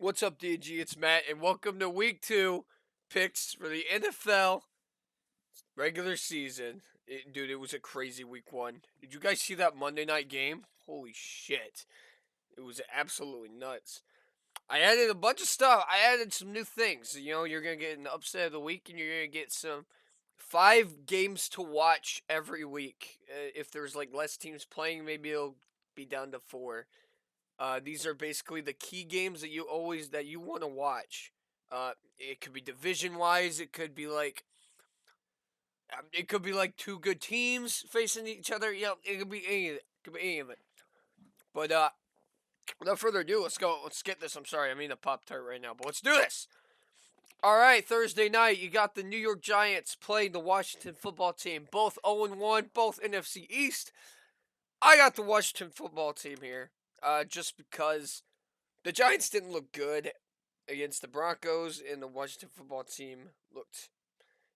What's up, DG? It's Matt, and welcome to week 2 picks for the NFL regular season. Dude, it was a crazy week 1. Did you guys see that Monday night game? Holy shit. It was absolutely nuts. I added a bunch of stuff. I added some new things. You're going to get an upset of the week, and you're going to get some 5 games to watch every week. If there's like less teams playing, maybe it'll be down to 4. These are basically the key games that you want to watch. It could be division wise. It could be like two good teams facing each other. It could be any of it. It could be any of it. But without further ado, let's go. Let's get this. I'm sorry, I'm eating a Pop-Tart right now, but let's do this. All right, Thursday night, you got the New York Giants playing the Washington football team. Both 0-1, both NFC East. I got the Washington football team here, just because the Giants didn't look good against the Broncos, and the Washington football team looked.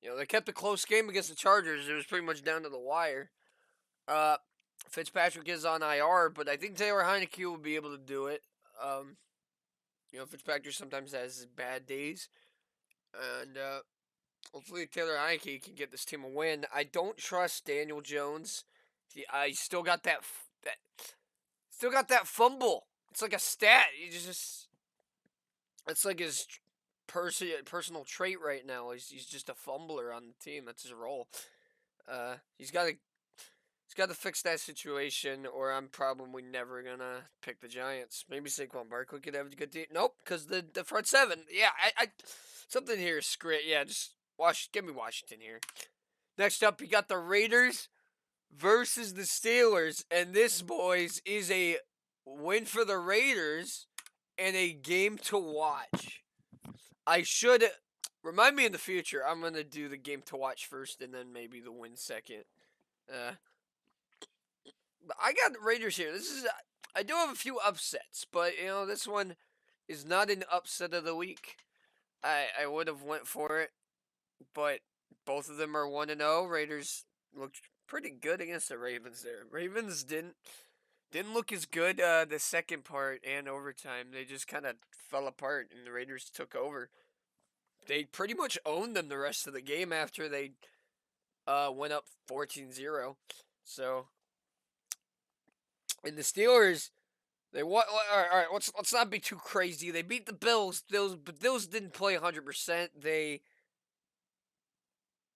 They kept a close game against the Chargers. It was pretty much down to the wire. Uh, Fitzpatrick is on IR, but I think Taylor Heineke will be able to do it. Fitzpatrick sometimes has bad days, and hopefully Taylor Heineke can get this team a win. I don't trust Daniel Jones. I still got that fumble. It's like a stat. It's like his personal trait right now. He's just a fumbler on the team. That's his role. He's got to fix that situation, or I'm probably never gonna pick the Giants. Maybe Saquon Barkley could have a good team. Nope, because the front seven. Yeah, I something here is great. Yeah, just give me Washington here. Next up, you got the Raiders versus the Steelers, and this, boys, is a win for the Raiders and a game to watch. I should remind me in the future. I'm gonna do the game to watch first, and then maybe the win second. But I got the Raiders here. I do have a few upsets, but this one is not an upset of the week. I would have went for it, but both of them are 1-0. Raiders looked pretty good against the Ravens there. Ravens didn't look as good the second part and overtime. They just kind of fell apart, and the Raiders took over. They pretty much owned them the rest of the game after they went up 14-0. So, and the Steelers, they what? All right. Let's not be too crazy. They beat the Bills. Bills didn't play 100%.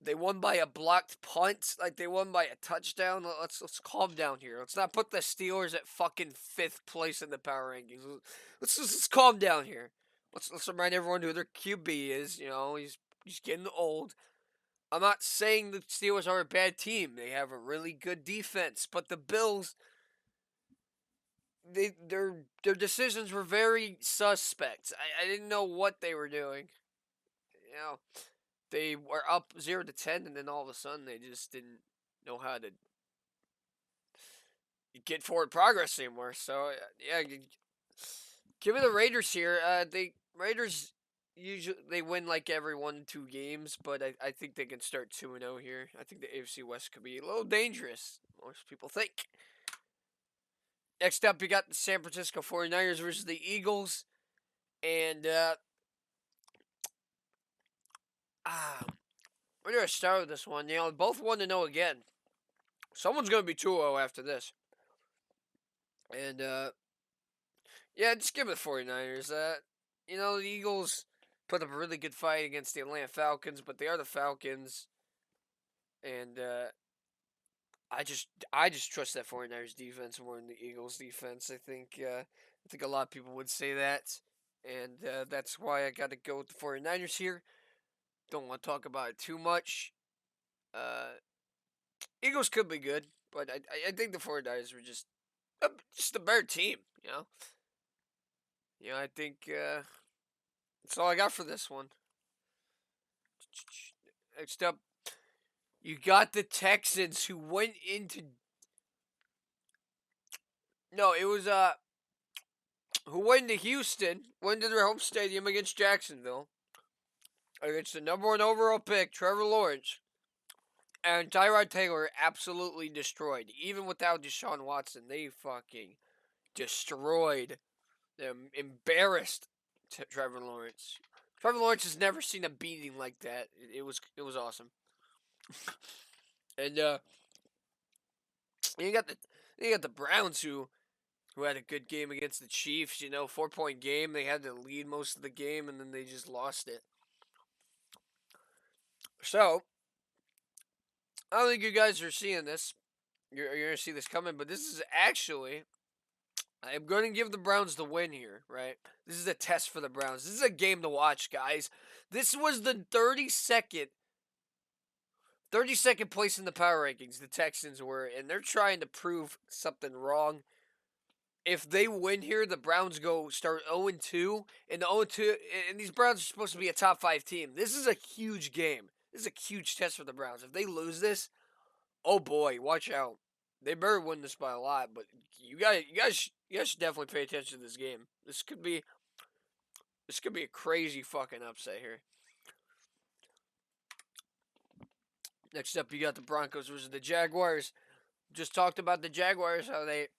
They won by a blocked punt. Like, they won by a touchdown. Let's calm down here. Let's not put the Steelers at fucking 5th place in the power rankings. Let's calm down here. Let's remind everyone who their QB is. He's getting old. I'm not saying the Steelers are a bad team. They have a really good defense, but the Bills, their decisions were very suspect. I didn't know what they were doing. They were up 0-10, and then all of a sudden they just didn't know how to get forward progress anymore. So yeah, give me the Raiders here. Raiders usually they win like every 1-2 games, but I think they can start 2-0 here. I think the AFC West could be a little dangerous. Most people think. Next up, you got the San Francisco 49ers versus the Eagles, and we're going to start with this one. Both 1-0 again. Someone's going to be 2-0 after this. And, yeah, just give it the 49ers. The Eagles put up a really good fight against the Atlanta Falcons, but they are the Falcons. And, I just trust that 49ers defense more than the Eagles defense. I think a lot of people would say that. And that's why I got to go with the 49ers here. Don't want to talk about it too much. Eagles could be good, but I think the 49ers were just a better team, I think that's all I got for this one. Next up, you got the Texans who went into... No, it was, who went into Houston, went to their home stadium against Jacksonville, against the number 1 overall pick, Trevor Lawrence, and Tyrod Taylor absolutely destroyed. Even without Deshaun Watson, they fucking destroyed them, embarrassed Trevor Lawrence. Trevor Lawrence has never seen a beating like that. It was awesome. And you got the Browns who had a good game against the Chiefs. 4-point game. They had to lead most of the game, and then they just lost it. So I don't think you guys are seeing this. You're going to see this coming, but this is actually, I'm going to give the Browns the win here, right? This is a test for the Browns. This is a game to watch, guys. This was the 32nd place in the power rankings, the Texans were, and they're trying to prove something wrong. If they win here, the Browns start 0-2, and the 0-2, and these Browns are supposed to be a top 5 team. This is a huge game. This is a huge test for the Browns. If they lose this, oh boy, watch out. They better win this by a lot, but you guys should definitely pay attention to this game. This could be a crazy fucking upset here. Next up, you got the Broncos versus the Jaguars. Just talked about the Jaguars, how they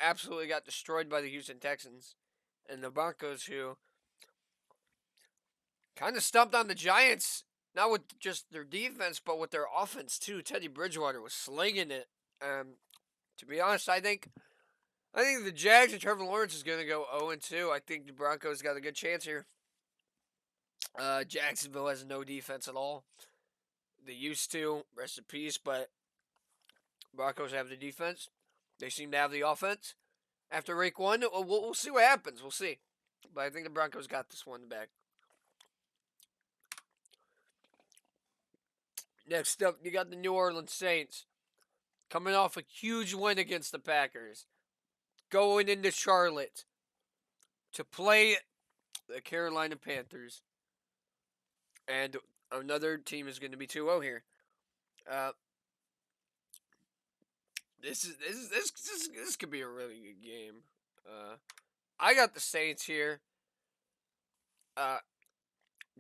absolutely got destroyed by the Houston Texans. And the Broncos, who kind of stumped on the Giants, not with just their defense, but with their offense, too. Teddy Bridgewater was slinging it. To be honest, I think the Jags and Trevor Lawrence is going to go 0-2. I think the Broncos got a good chance here. Jacksonville has no defense at all. They used to, rest in peace, but Broncos have the defense. They seem to have the offense. After week 1, we'll see what happens. We'll see. But I think the Broncos got this one back. Next up, you got the New Orleans Saints. Coming off a huge win against the Packers. Going into Charlotte to play the Carolina Panthers. And another team is going to be 2-0 here. This could be a really good game. I got the Saints here.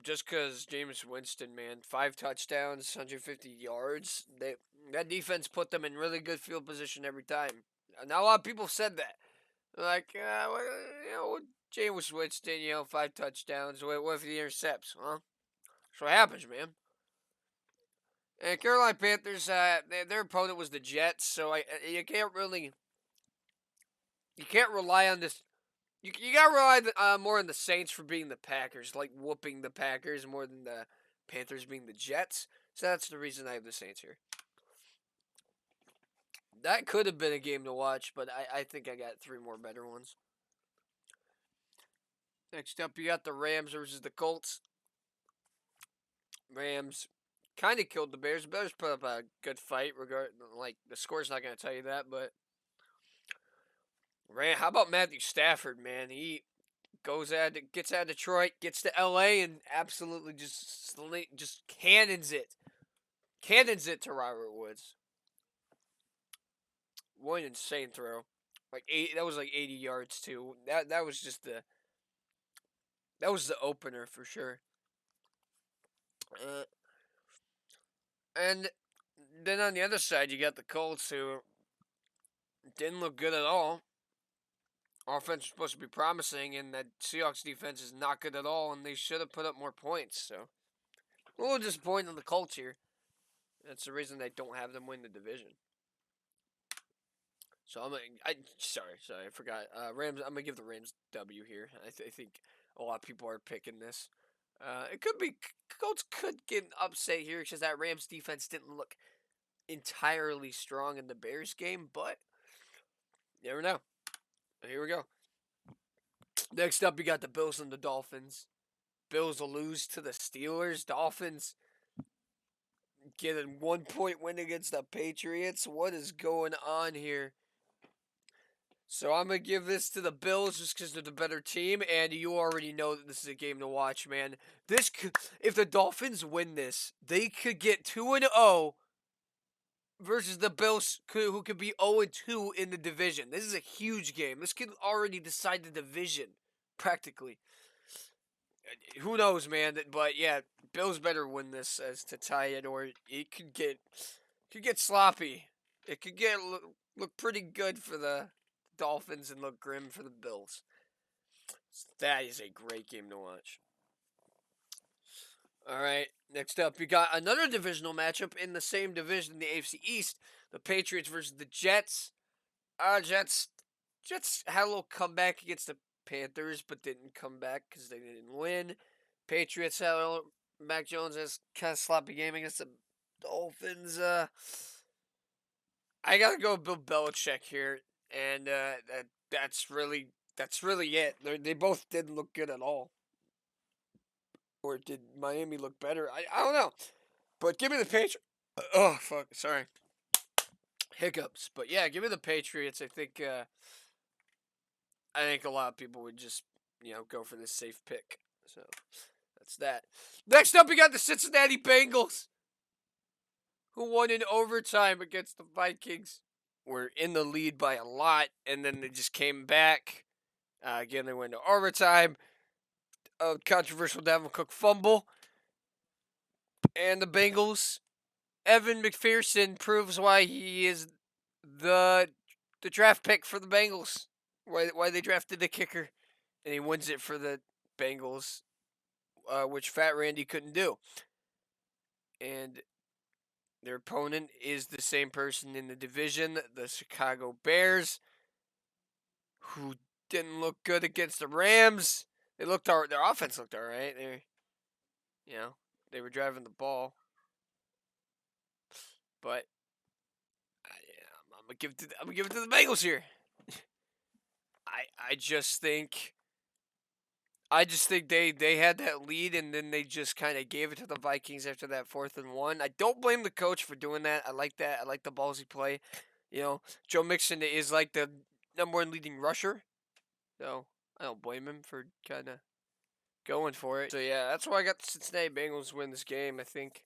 Just because Jameis Winston, man, 5 touchdowns, 150 yards. That defense put them in really good field position every time. Now a lot of people said that. Like, Jameis Winston, 5 touchdowns. What if he intercepts? Huh? That's what happens, man. And Carolina Panthers, their opponent was the Jets, so you can't rely on this. You gotta rely more on the Saints for being the Packers, like whooping the Packers more than the Panthers being the Jets. So that's the reason I have the Saints here. That could have been a game to watch, but I think I got 3 more better ones. Next up, you got the Rams versus the Colts. Rams kind of killed the Bears. The Bears put up a good fight. The score's not going to tell you that, but how about Matthew Stafford, man? He gets out of Detroit, gets to LA, and absolutely just cannons it to Robert Woods. What an insane throw! That was 80 yards too. That was just the opener for sure. And then on the other side, you got the Colts, who didn't look good at all. Offense was supposed to be promising, and that Seahawks defense is not good at all, and they should have put up more points. So, a little disappointing in the Colts here. That's the reason they don't have them win the division. So I forgot. Rams. I'm gonna give the Rams W here. I think a lot of people are picking this. It could be Colts could get an upset here because that Rams defense didn't look entirely strong in the Bears game, but you never know. Here we go. Next up, you got the Bills and the Dolphins. Bills will lose to the Steelers. Dolphins get a 1-point win against the Patriots. What is going on here? So I'm going to give this to the Bills just because they're the better team, and you already know that this is a game to watch, man. If the Dolphins win this, they could get 2-0 versus the Bills, who could be 0-2 in the division. This is a huge game. This could already decide the division, practically. Who knows, man? But yeah, Bills better win this as to tie it, or it could get sloppy. It could look pretty good for the Dolphins and look grim for the Bills. That is a great game to watch. All right, next up, you got another divisional matchup in the same division, the AFC East. The Patriots versus the Jets. Jets had a little comeback against the Panthers, but didn't come back because they didn't win. Patriots had a little, Mac Jones has kind of sloppy game against the Dolphins. I gotta go with Bill Belichick here, and that's really it. They both didn't look good at all. Or did Miami look better? I don't know. But give me the Patriots. Oh fuck! Sorry, hiccups. But yeah, give me the Patriots. I think a lot of people would just go for this safe pick. So that's that. Next up, we got the Cincinnati Bengals, who won in overtime against the Vikings. Were in the lead by a lot, and then they just came back. Again, they went to overtime. A controversial Dalvin Cook fumble, and the Bengals. Evan McPherson proves why he is the draft pick for the Bengals. Why they drafted the kicker, and he wins it for the Bengals, which Fat Randy couldn't do. And their opponent is the same person in the division, the Chicago Bears, who didn't look good against the Rams. Their offense looked all right. They were driving the ball, but I'm gonna give it to the Bengals here. I just think they had that lead, and then they just kind of gave it to the Vikings after that 4th and 1. I don't blame the coach for doing that. I like that. I like the ballsy play. Joe Mixon is like the number 1 leading rusher, so I don't blame him for kind of going for it. So yeah, that's why I got the Cincinnati Bengals win this game. I think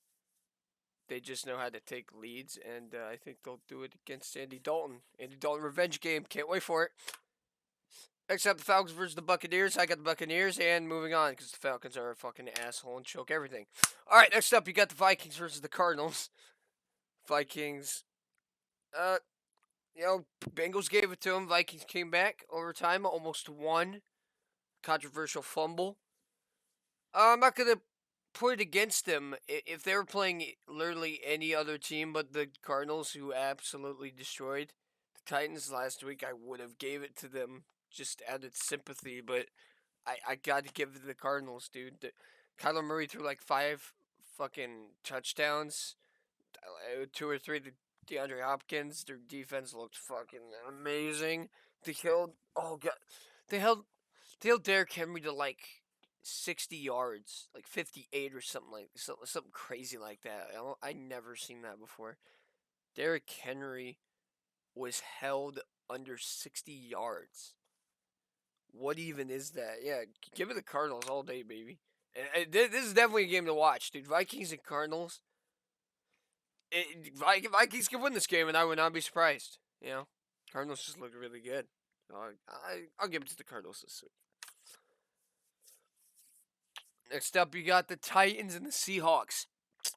they just know how to take leads, and I think they'll do it against Andy Dalton. Andy Dalton revenge game. Can't wait for it. Next up, the Falcons versus the Buccaneers. I got the Buccaneers, and moving on, because the Falcons are a fucking asshole and choke everything. All right, next up, you got the Vikings versus the Cardinals. Vikings, Bengals gave it to them. Vikings came back overtime, almost won. Controversial fumble. I'm not going to put it against them. If they were playing literally any other team but the Cardinals, who absolutely destroyed the Titans last week, I would have gave it to them. Just added sympathy, but I got to give it to the Cardinals, dude. Kyler Murray threw like 5 fucking touchdowns, 2 or 3 to DeAndre Hopkins. Their defense looked fucking amazing. They held Derrick Henry to like 60 yards, like 58 or something crazy like that. I never seen that before. Derrick Henry was held under 60 yards. What even is that? Yeah, give it the Cardinals all day, baby. And this is definitely a game to watch, dude. Vikings and Cardinals. Vikings can win this game, and I would not be surprised. Cardinals just look really good. I'll give it to the Cardinals this week. Next up, you got the Titans and the Seahawks.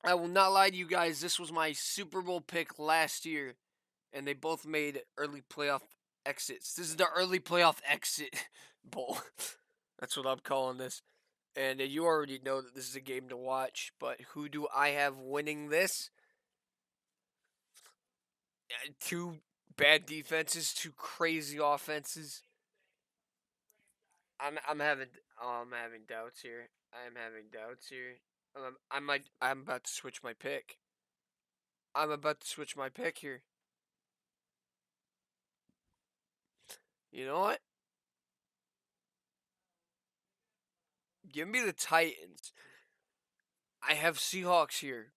I will not lie to you guys. This was my Super Bowl pick last year, and they both made early playoff exits. This is the early playoff exit bowl. That's what I'm calling this. And you already know that this is a game to watch, but who do I have winning this? 2 bad defenses, 2 crazy offenses. I'm having doubts here. I'm having doubts here. I'm about to switch my pick. I'm about to switch my pick here. You know what? Give me the Titans. I have Seahawks here,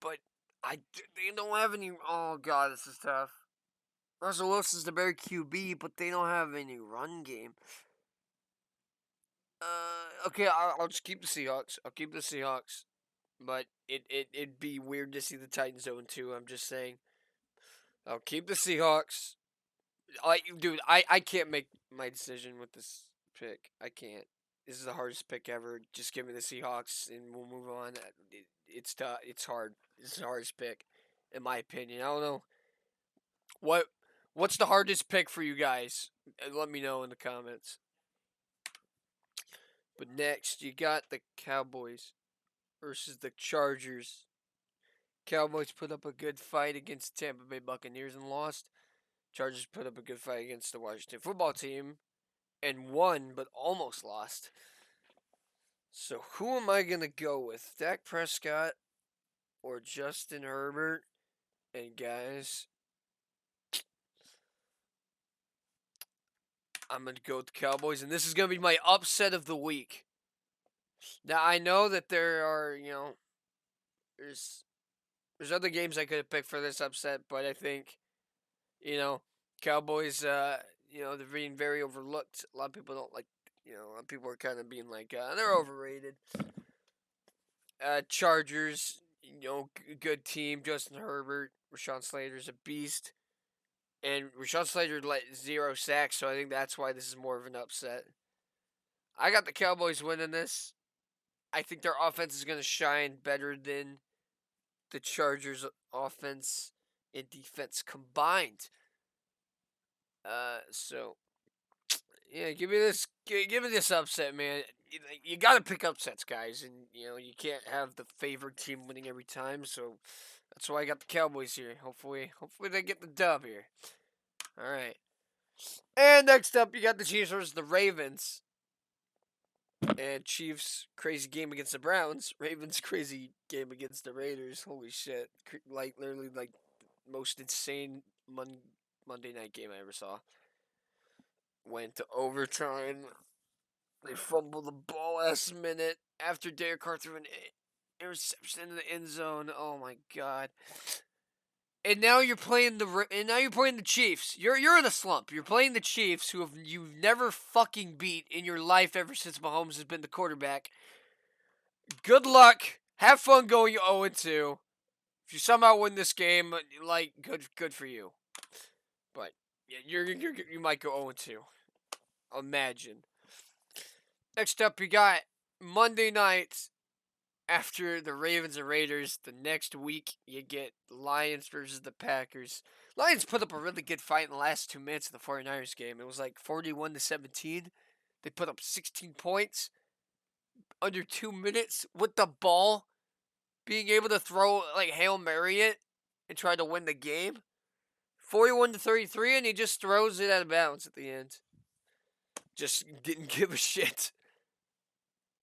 but they don't have any. Oh god, this is tough. Russell Wilson's the better QB, but they don't have any run game. Okay, I'll just keep the Seahawks. I'll keep the Seahawks, but it'd be weird to see the Titans 0-2. I'm just saying. I'll keep the Seahawks. I can't make my decision with this pick. I can't. This is the hardest pick ever. Just give me the Seahawks, and we'll move on. It's tough. It's hard. It's the hardest pick, in my opinion. I don't know what's the hardest pick for you guys. Let me know in the comments. But next, you got the Cowboys versus the Chargers. Cowboys put up a good fight against the Tampa Bay Buccaneers and lost. Chargers put up a good fight against the Washington football team and won, but almost lost. So who am I going to go with? Dak Prescott or Justin Herbert? And guys, I'm going to go with the Cowboys, and this is going to be my upset of the week. Now, I know that there are, there's other games I could have picked for this upset, but I think, Cowboys, they're being very overlooked. A lot of people don't like, a lot of people are kind of being like, they're overrated. Chargers, good team. Justin Herbert, Rashawn Slater's a beast. And Rashawn Slater let 0 sacks, so I think that's why this is more of an upset. I got the Cowboys winning this. I think their offense is going to shine better than the Chargers' offense and defense combined. So yeah, give me this upset, man. You got to pick upsets, guys, and you can't have the favored team winning every time. So that's why I got the Cowboys here. Hopefully they get the dub here. All right. And next up, you got the Chiefs versus the Ravens. And Chiefs crazy game against the Browns. Ravens crazy game against the Raiders. Holy shit! Literally most insane Monday night game I ever saw. Went to overtime. They fumbled the ball last minute after Derek Carr threw an interception into the end zone. Oh my god! And now you're playing the Chiefs. You're in a slump. You're playing the Chiefs, you've never fucking beat in your life ever since Mahomes has been the quarterback. Good luck. Have fun going 0-2. If you somehow win this game, good for you. But yeah, you might go 0-2. Imagine. Next up, you got Monday night after the Ravens and Raiders. The next week, you get Lions versus the Packers. Lions put up a really good fight in the last 2 minutes of the 49ers game. It was like 41-17. They put up 16 points under 2 minutes with the ball, being able to throw Hail Mary it and try to win the game. 41-33, and he just throws it out of bounds at the end. Just didn't give a shit.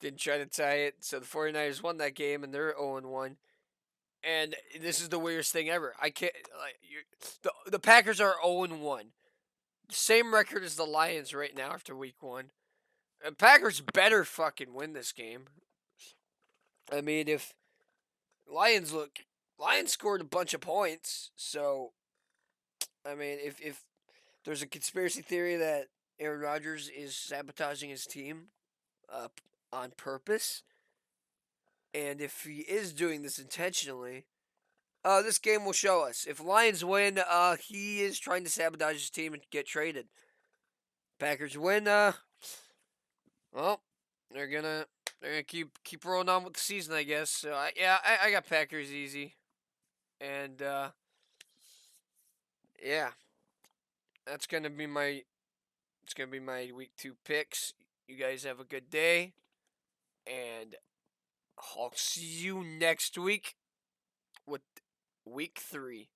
Didn't try to tie it. So the 49ers won that game, and they're 0-1. And this is the weirdest thing ever. I can't the Packers are 0-1. Same record as the Lions right now after week 1. The Packers better fucking win this game. I mean, if Lions scored a bunch of points, so I mean, if there's a conspiracy theory that Aaron Rodgers is sabotaging his team on purpose, and if he is doing this intentionally, this game will show us. If Lions win, he is trying to sabotage his team and get traded. Packers win, well, they're gonna keep rolling on with the season, I guess. So I got Packers easy, and yeah, that's gonna be my week 2 picks. You guys have a good day, and I'll see you next week with week 3.